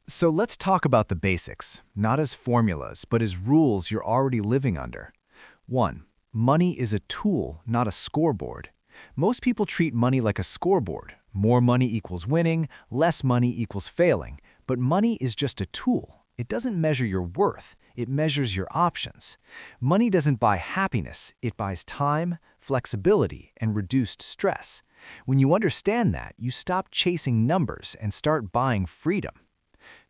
So let's talk about the basics, not as formulas, but as rules you're already living under. 1. Money is a tool, not a scoreboard. Most people treat money like a scoreboard. More money equals winning, less money equals failing. But money is just a tool. It doesn't measure your worth, it measures your options. Money doesn't buy happiness, it buys time, flexibility, and reduced stress. When you understand that, you stop chasing numbers and start buying freedom.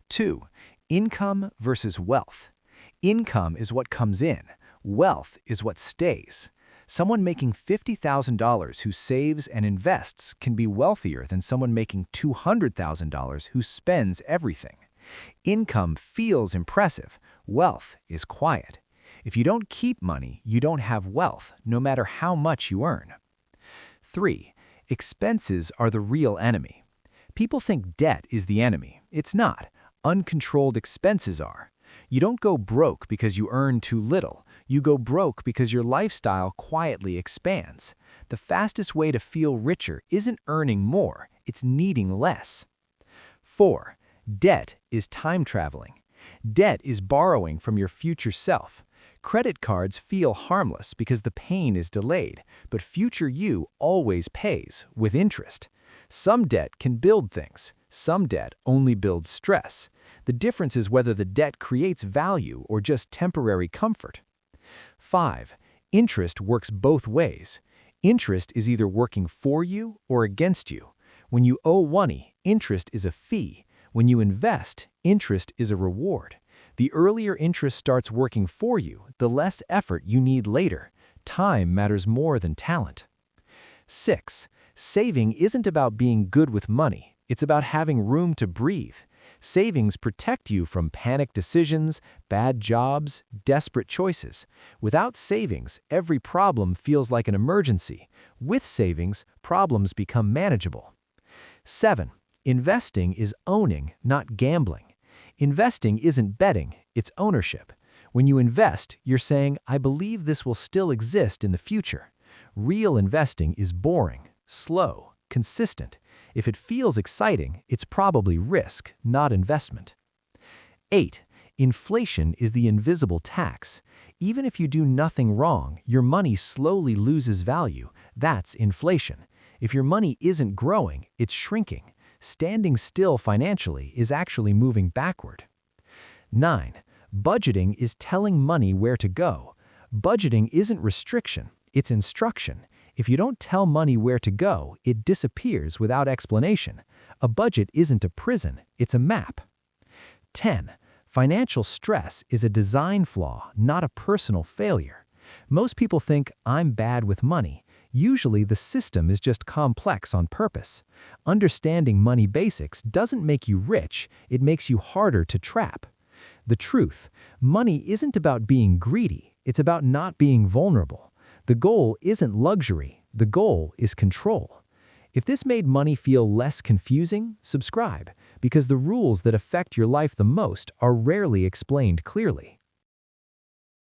2. Income versus wealth. Income is what comes in. Wealth is what stays. Someone making $50,000 who saves and invests can be wealthier than someone making $200,000 who spends everything. Income feels impressive. Wealth is quiet. If you don't keep money, you don't have wealth, no matter how much you earn. 3. Expenses are the real enemy. People think debt is the enemy. It's not. Uncontrolled expenses are. You don't go broke because you earn too little. You go broke because your lifestyle quietly expands. The fastest way to feel richer isn't earning more, it's needing less. 4. Debt is time traveling. Debt is borrowing from your future self. Credit cards feel harmless because the pain is delayed, but future you always pays, with interest. Some debt can build things. Some debt only builds stress. The difference is whether the debt creates value or just temporary comfort. 5. Interest works both ways. Interest is either working for you or against you. When you owe money, interest is a fee. When you invest, interest is a reward. The earlier interest starts working for you, the less effort you need later. Time matters more than talent. 6. Saving isn't about being good with money. It's about having room to breathe. Savings protect you from panic decisions, bad jobs, desperate choices. Without savings, every problem feels like an emergency. With savings, problems become manageable. 7. Investing is owning, not gambling. Investing isn't betting, it's ownership. When you invest, you're saying, I believe this will still exist in the future. Real investing is boring, slow, consistent. If it feels exciting, it's probably risk, not investment. 8. Inflation is the invisible tax. Even if you do nothing wrong, your money slowly loses value. That's inflation. If your money isn't growing, it's shrinking. Standing still financially is actually moving backward. 9. Budgeting is telling money where to go. Budgeting isn't restriction, it's instruction. If you don't tell money where to go, it disappears without explanation. A budget isn't a prison, it's a map. 10. Financial stress is a design flaw, not a personal failure. Most people think, I'm bad with money. Usually the system is just complex on purpose. Understanding money basics doesn't make you rich, it makes you harder to trap. The truth, money isn't about being greedy, it's about not being vulnerable. The goal isn't luxury, the goal is control. If this made money feel less confusing, subscribe, because the rules that affect your life the most are rarely explained clearly.